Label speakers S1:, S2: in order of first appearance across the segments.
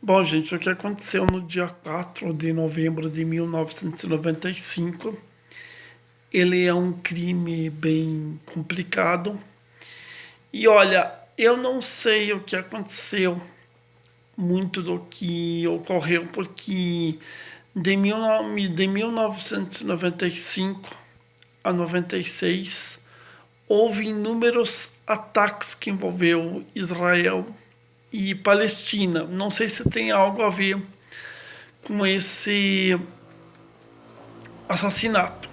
S1: Bom, gente, o que aconteceu no dia 4 de novembro de 1995, ele é um crime bem complicado. E olha, eu não sei o que aconteceu, muito do que ocorreu, porque de 1995 a 96 houve inúmeros ataques que envolveu Israel e Palestina. Não sei se tem algo a ver com esse assassinato.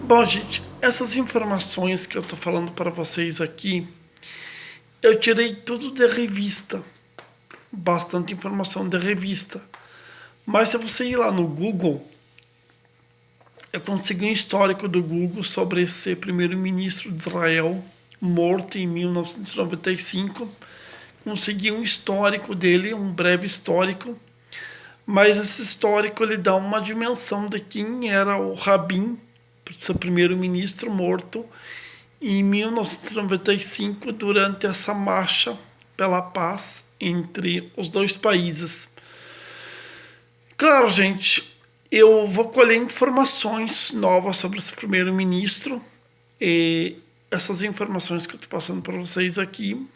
S1: Bom, gente, essas informações que eu tô falando para vocês aqui, eu tirei tudo de revista, bastante informação de revista. Mas se você ir lá no Google, eu consegui um histórico do Google sobre esse primeiro-ministro de Israel morto em 1995. Consegui um histórico dele, um breve histórico, mas esse histórico ele dá uma dimensão de quem era o Rabin, seu primeiro-ministro morto em 1995 durante essa marcha pela paz entre os dois países. Claro, gente, eu vou colher informações novas sobre esse primeiro-ministro e essas informações que eu estou passando para vocês aqui,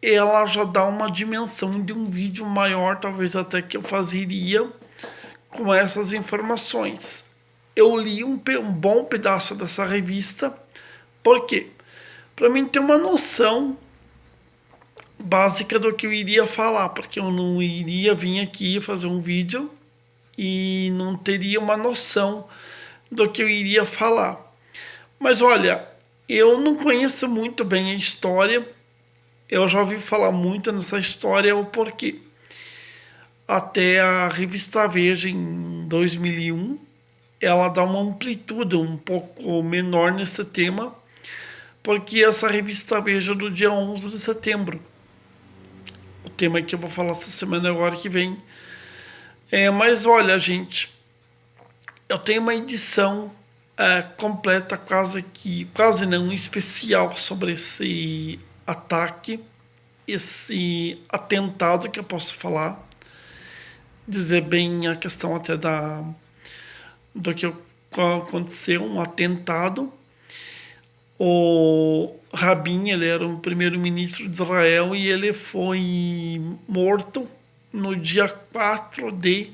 S1: ela já dá uma dimensão de um vídeo maior, talvez até que eu fazeria com essas informações. Eu li um bom pedaço dessa revista, por quê? Para mim ter uma noção básica do que eu iria falar, porque eu não iria vir aqui fazer um vídeo e não teria uma noção do que eu iria falar. Mas olha, eu não conheço muito bem a história, eu já ouvi falar muito nessa história, o porquê. Até a revista Veja, em 2001, ela dá uma amplitude um pouco menor nesse tema, porque essa revista Veja do dia 11 de setembro. O tema que eu vou falar essa semana agora que vem. Mas olha, gente, eu tenho uma edição completa, quase não, especial sobre esse ataque, esse atentado que eu posso falar, dizer bem a questão até do que aconteceu, um atentado. O Rabin, ele era o primeiro-ministro de Israel e ele foi morto no dia 4 de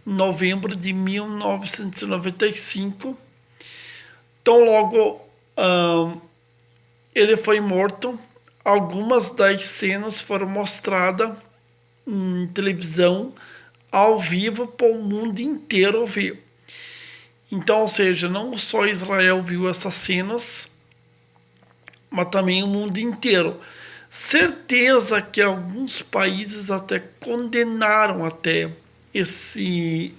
S1: novembro de 1995. Então, logo ele foi morto, algumas das cenas foram mostradas em televisão ao vivo para o mundo inteiro ver. Então, ou seja, não só Israel viu essas cenas, mas também o mundo inteiro. Certeza que alguns países até condenaram até esse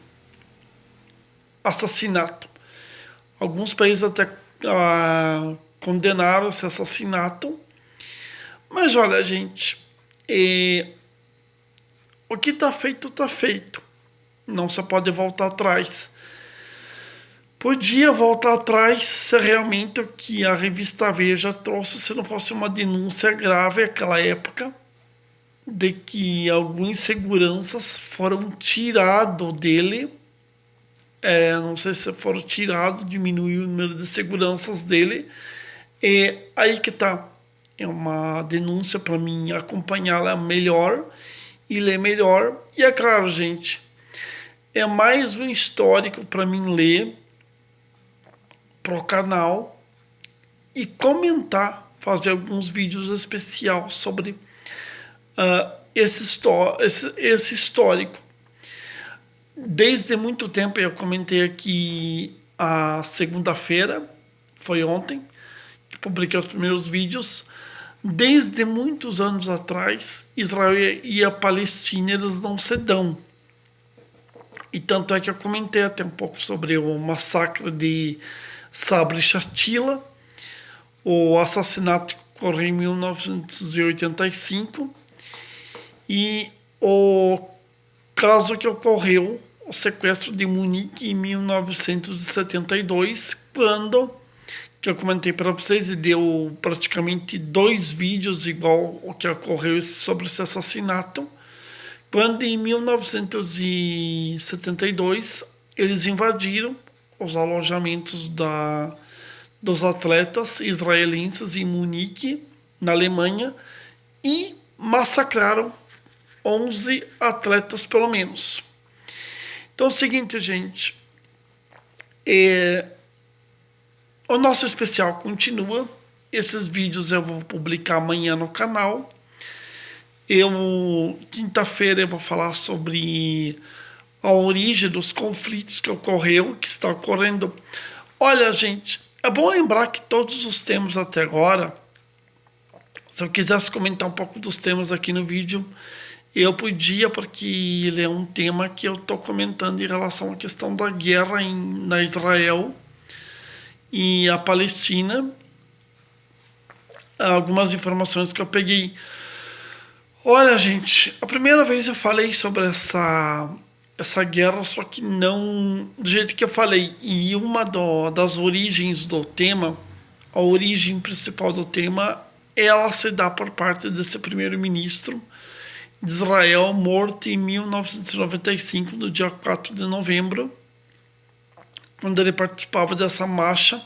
S1: assassinato. Alguns países até condenaram esse assassinato. Mas olha, gente, o que está feito, está feito. Não se pode voltar atrás. Podia voltar atrás se realmente o que a revista Veja trouxe, se não fosse uma denúncia grave naquela época, de que alguns seguranças foram tirados dele. Não sei se foram tirados, diminuiu o número de seguranças dele. E aí que tá. É uma denúncia para mim acompanhá-la melhor e ler melhor. E é claro, gente, é mais um histórico para mim ler pro canal e comentar, fazer alguns vídeos especiais sobre esse histórico. Desde muito tempo, eu comentei aqui a segunda-feira, foi ontem, que publiquei os primeiros vídeos. Desde muitos anos atrás, Israel e a Palestina eles não se dão. E tanto é que eu comentei até um pouco sobre o massacre de Sabra e Shatila, o assassinato que ocorreu em 1985 e o caso que ocorreu, o sequestro de Munique em 1972, quando, que eu comentei para vocês e deu praticamente 2 vídeos igual o que ocorreu sobre esse assassinato, quando em 1972 eles invadiram os alojamentos dos atletas israelenses em Munique, na Alemanha, e massacraram 11 atletas pelo menos. Então é o seguinte, gente, o nosso especial continua. Esses vídeos eu vou publicar amanhã no canal. Quinta-feira eu vou falar sobre a origem dos conflitos que está ocorrendo. Olha, gente, é bom lembrar que todos os temas até agora, se eu quisesse comentar um pouco dos temas aqui no vídeo, eu podia, porque ele é um tema que eu estou comentando em relação à questão da guerra na Israel e a Palestina. Algumas informações que eu peguei. Olha, gente, a primeira vez eu falei sobre essa guerra, só que não do jeito que eu falei. E uma das origens do tema, a origem principal do tema, ela se dá por parte desse primeiro-ministro de Israel, morto em 1995, no dia 4 de novembro, quando ele participava dessa marcha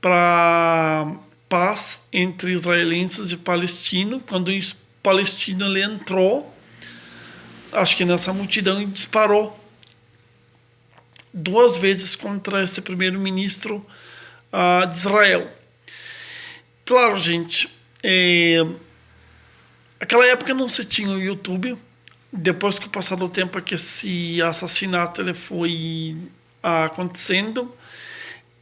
S1: para paz entre israelenses e palestinos, quando o palestino ele entrou, acho que nessa multidão, e disparou 2 vezes contra esse primeiro-ministro de Israel. Claro, gente, naquela época não se tinha o YouTube. Depois que passar do tempo que esse assassinato ele foi acontecendo,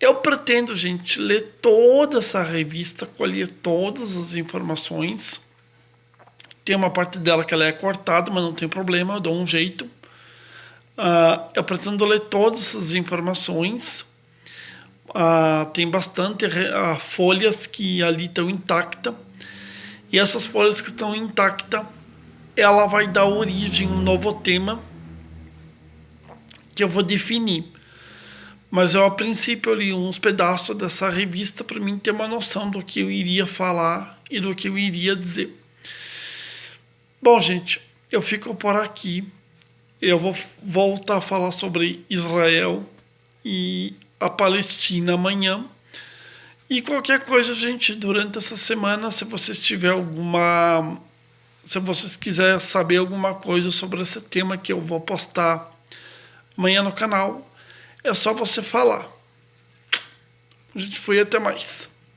S1: eu pretendo, gente, ler toda essa revista, colher todas as informações. Tem uma parte dela que ela é cortada, mas não tem problema, eu dou um jeito. Eu pretendo ler todas essas informações. Tem bastante folhas que ali estão intactas. E essas folhas que estão intactas, ela vai dar origem a um novo tema que eu vou definir. Mas eu, a princípio, eu li uns pedaços dessa revista para mim ter uma noção do que eu iria falar e do que eu iria dizer. Bom, gente, eu fico por aqui. Eu vou voltar a falar sobre Israel e a Palestina amanhã. E qualquer coisa, gente, durante essa semana, se vocês quiserem saber alguma coisa sobre esse tema que eu vou postar amanhã no canal, é só você falar. A gente foi, até mais.